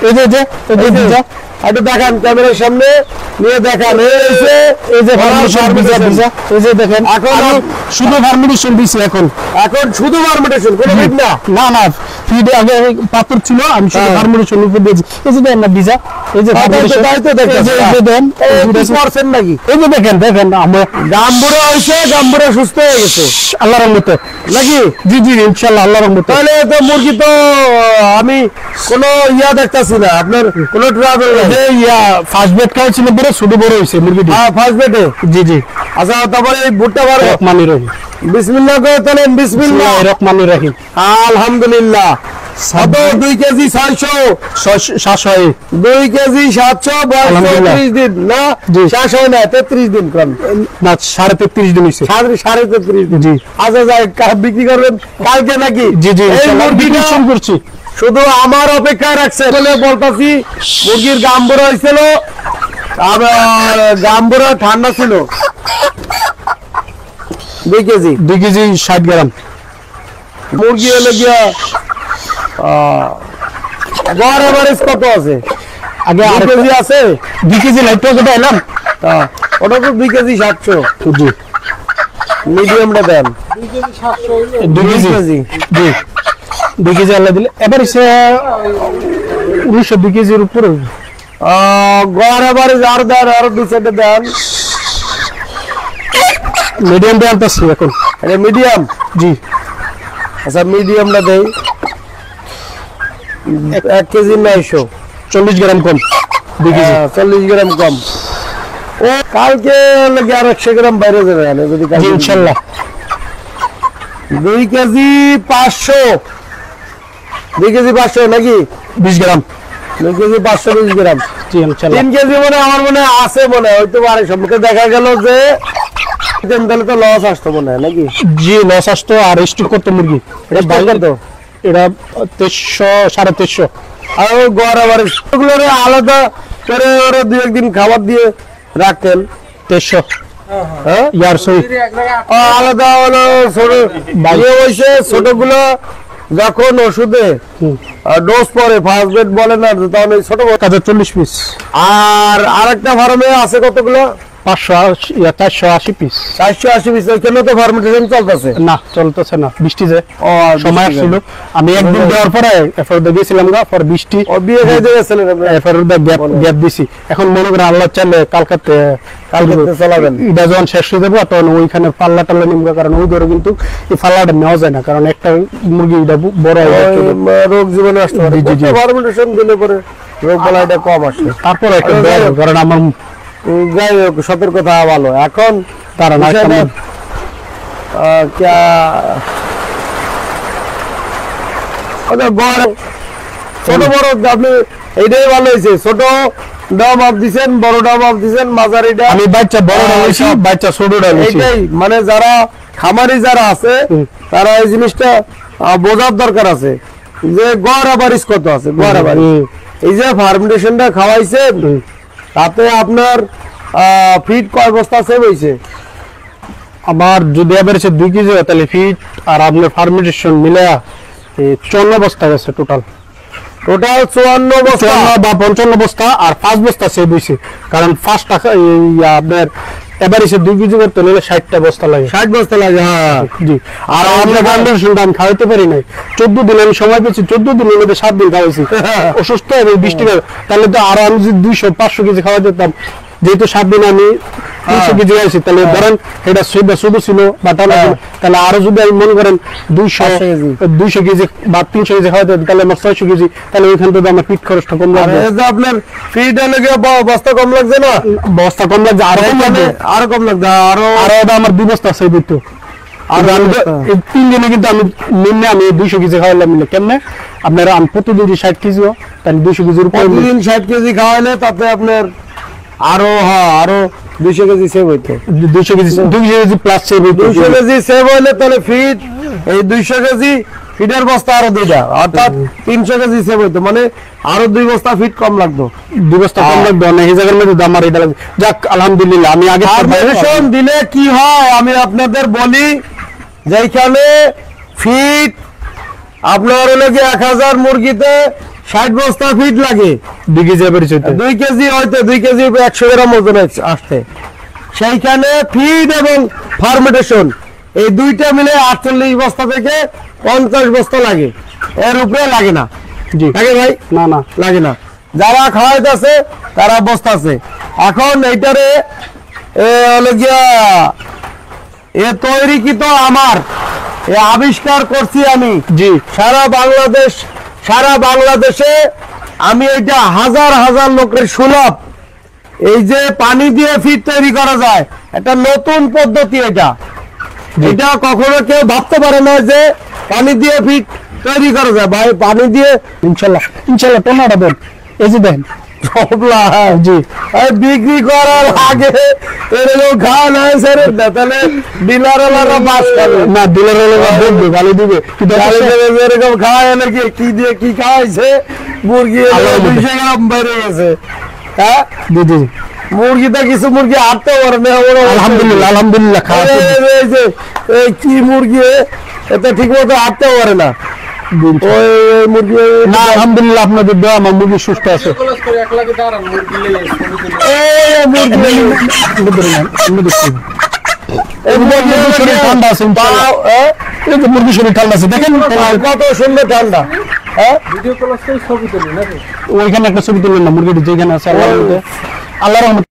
এই যে ভিজা একটু দেখান ক্যামেরার সামনে নিয়ে দেখান। এই যে ফার্মেন্টেশন ভিজা এই যে দেখেন এখন শুধু ফার্মেন্টেশন দিছি এখন শুধু ফার্মেন্টেশন, কোনো ফিড না। না ফিড আগে পাথর ছিল, আমি শুধু ফার্মেন্টেশন উপর দিয়েছি। এই যে দেখেন না ভিজা, এই যে ফার্মেন্টেশন তাই তো দেখেন, এই যে দেন 20% নাকি? এই যে দেখেন আমরা গাম্বুরা হইছে, গাম্বুরা সুস্থ হয়ে গেছে আল্লাহর রহমতে নাকি? জি ইনশাআল্লাহ আল্লাহর রহমতে। তাহলে তো মুরগি তো আমি কোনো ইয়া দেখতাছি না, আপনার কোনো ট্রাভেল যে ফার্স্ট বেড খাওয়াছিল বড় ছোট বড় হইছে মুরগিটি। হ্যাঁ, ফার্স্ট বেডে। জি আচ্ছা, তারপরে এই ভুট্টা বারো রহমানির রহিম, বিসমিল্লাহ করে তোলেন, বিসমিল্লাহ রহমানির রহিম। আলহামদুলিল্লাহ। কত? 2 কেজি 600, 2 কেজি 700, বয়স 33 দিন না? শেষ হয় না, 33 দিন কম না, 33.5 দিন হইছে। 33.5 দিন। জি। আচ্ছা যাই, বিক্রি করবেন কালকে নাকি? জি এই মুরগিটা শুরু করছি, শুধু আমার অপেক্ষায় রাখছে বলে বলতাছি। মুরগির গাম্বুরা হয়েছিল, গাম্বুরা ঠান্ডা ছিল। 2 কেজি 60 গ্রাম মুরগি হলে গিয়া গড় এভারেজ কত আছে? আগে 2 কেজি আছে। 2 কেজি লাইট যেটা এলাম ওটা তো 2 কেজি 700। জি, মিডিয়ামটা দেন 2 কেজি জি 2 কেজি আল্লাহ দিলে। এবার সে 1902 কেজির উপরে গড় এভারেজ আর দেন, আরো 2 সেটে দেন। মিডিয়াম দেন পাচ্ছি এখন। এটা মিডিয়াম? জি। আচ্ছা, মিডিয়ামটা দেই 1 কেজি 900, 40 গ্রাম কম। 2 কেজি 40 গ্রাম কম। ও কালকে লাগে আর 100 গ্রাম বাইরে যাবে যদি ইনশাল্লাহ। 2 কেজি 500, 2 কেজি 500 নাকি? 20 গ্রাম 2 কেজি 520 গ্রাম। জি ইনশাল্লাহ। 3 কেজি মানে আমার মনে আছে, মনে হয়তো পারে। সম্মুখে দেখা গেল যে তাহলে তো লস আসতো মনে হয় নাকি? জি, লস আসতো। আর স্টিক করতো মুরগি, এটা বাইরে তো এটা 2300 2350। আর গড় আবার এগুলো আলাদা করে ওরা 2-1 দিন খাবার দিয়ে রাখতেন। 2300 হ্যাঁ, ইয়ার সই আলাদা হলো ছোট বাইরে হইছে। ছোটগুলো যখন ওষুধে ডোজ পরে ফার্স্ট বেড বলে না, তখন ওই ছোট 40 পিস। আর আরেকটা ফার্মে আছে কতগুলো? 480 পিস। 480 পিস। ওইখানে তো ফার্মেন্টেশন চলতেছে না, চলতেছে না, বৃষ্টি যে সময় আসছিল। আমি একদিন দেওয়ার পরে এরপর গেছিলাম পর বৃষ্টি বিয়ে খাইতে গেছিলেন, এরপর গ্যাপ দিছি। এখন মনে করেন আল্লাহ চাইলে কালকে চালাবেন। এটা যখন শেষ হয়ে যাবো তখন ওইখানে পাল্লা টাল্লা নিমগা, কারণ ওই ধরে কিন্তু এই পাল্লাটা নেওয়া যায় না, কারণ একটা মুরগি এটা বড় রোগ জীবনে আসতে পারে। ফার্মেন্টেশন দিলে পরে রোগ বলা এটা কম আসে। তারপর একটা কারণ আমার যাই হোক, সতর্কতা ভালো। এখন তারা না ছোট বড় আপনি এইটাই ভালো হয়েছে। ছোট ডাব আপ দিচ্ছেন, বড় ডাব আপ দিচ্ছেন, মাঝারিটা আমি বাচ্চা বড় ডালছি, বাচ্চা ছোট ডালছি। এইটাই মানে যারা খামারি যারা আছে তারা এই জিনিসটা বোঝার দরকার আছে যে গড় আবারিস কত আছে। গড় আবারিস এই যে ফার্মেন্টেশনটা খাওয়াইছেন, তাতে আপনার ফিট কয় বস্তা সেভ হয়েছে? আমার যদি এভারেজে 2 কেজি হয় তাহলে ফিট আর আপনার ফার্মেন্টেশন মিলে 54 বস্তা গেছে টোটাল 54 বস্তা বা 55 বস্তা। আর 5 বস্তা সেভ হয়েছে, কারণ ফার্স্ট আপনার এভারেজে 2 কেজি করতে হলে 60টা বস্তা লাগে। 60 বস্তা লাগে। হ্যাঁ জি। আর আমরা ফার্মেন্টেশনটা আমি খাওয়াইতে পারি নাই। 14 দিন আমি সময় পেয়েছি, 14 দিনের মধ্যে 7 দিন খাওয়াইছি অসুস্থ এবং বৃষ্টি। তাহলে তো আরো আমি যদি 200-500 কেজি খাওয়া যেতাম, যেহেতু 7 দিন আমি 300 কেজি খাইছি, তাহলে ধরেন এটা শুধু ছিল বা তাহলে আরো যদি আমি মনে করেন 200 কেজি বা 300 কেজি খাওয়াতে, তাহলে আমার 600 কেজি, তাহলে ওইখান থেকে আমার ফিট খরচটা কম লাগবে। আপনার ফিট লেগে বস্তা কম লাগছে না? বস্তা কম লাগছে, আরো কম লাগবে, আরো কম লাগবে। আরো আমার 2 বস্তা সেই দিত। আর আমি 3 দিনে কিন্তু আমি নিম্নে আমি 200 কেজি খাওয়ালাম। কেমনে আপনারা আমি প্রতিদিন 60 কেজি, তাহলে 200 কেজির উপরে 60 কেজি খাওয়াইলে তাতে আপনার আরো আরো 200 কেজি সেভ হইতো। 200 কেজি প্লাস সেভ হইতো। 200 কেজি সেভ হইলে তাহলে ফিট এই 200 কেজি ফিটের বস্তা আরো 2টা, অর্থাৎ 300 কেজি সেভ হইতো। মানে আরো 2 বস্তা ফিট কম লাগতো। 2 বস্তা কম লাগতো। অনেক এই জায়গার মধ্যে আমার এটা লাগবে। যাক আলহামদুলিল্লাহ। আমি আগে ফার্মেন্টেশন দিলে কি হয় আমি আপনাদের বলি, যেখানে ফিট আপনার হলো কি 1000 মুরগিতে 60 বস্তা ফিড লাগে 2 কেজি এভারেজ হইতে 2 কেজি হয়তো 2 কেজি 100 গ্রাম ওজন আসতে, সেইখানে ফিড এবং ফার্মেন্টেশন এই দুইটা মিলে 48 বস্তা থেকে 50 বস্তা লাগে, এর উপরে লাগে না। জি লাগে ভাই? না না লাগে না। যারা খাওয়াইতেছে তারা বসতাছে। এখন এইটারে হলো গিয়া তৈরিকৃত আমার আবিষ্কার করছি আমি। জি সারা বাংলাদেশে আমি এটা হাজার হাজার লোকের সুলভ, এই যে পানি দিয়ে ফিড তৈরি করা যায়, একটা নতুন পদ্ধতি। এটা কখনো কেউ ভাবতে পারে না যে পানি দিয়ে ফিড তৈরি করা যায়। ভাই পানি দিয়ে ইনশাআল্লাহ টনাটা দেন, এই যে দেন জি বিক্রি করার আগে এরকম খাওয়া নাই স্যার, তাহলে ডিলারওয়ালারা বাস করে না, দিলের দেখবে গালি দিবে কিন্তু এরকম খাওয়ায় নাকি কি দিয়ে কি খাওয়াইছে, মুরগি 200 গ্রাম বেড়ে গেছে। হ্যাঁ দিদি মুরগিটা কিছু মুরগি হাঁটতে পারে না। আলহামদুলিল্লাহ খাওয়া এই যে এই কি মুরগি এটা ঠিক মতো হাঁটতেও পারে না। ওই মুরগি না, আলহামদুলিল্লাহ আপনাদের দোয়া আমার মুরগি সুস্থ আছে। ঠান্ডা আছে, মুরগি শরীর ঠান্ডা আছে, দেখেন কত সুন্দর ঠান্ডা। হ্যাঁ ওইখানে একটা ছবি তুললেন না, মুরগিটি যেখানে আছে আল্লাহর রহমতে।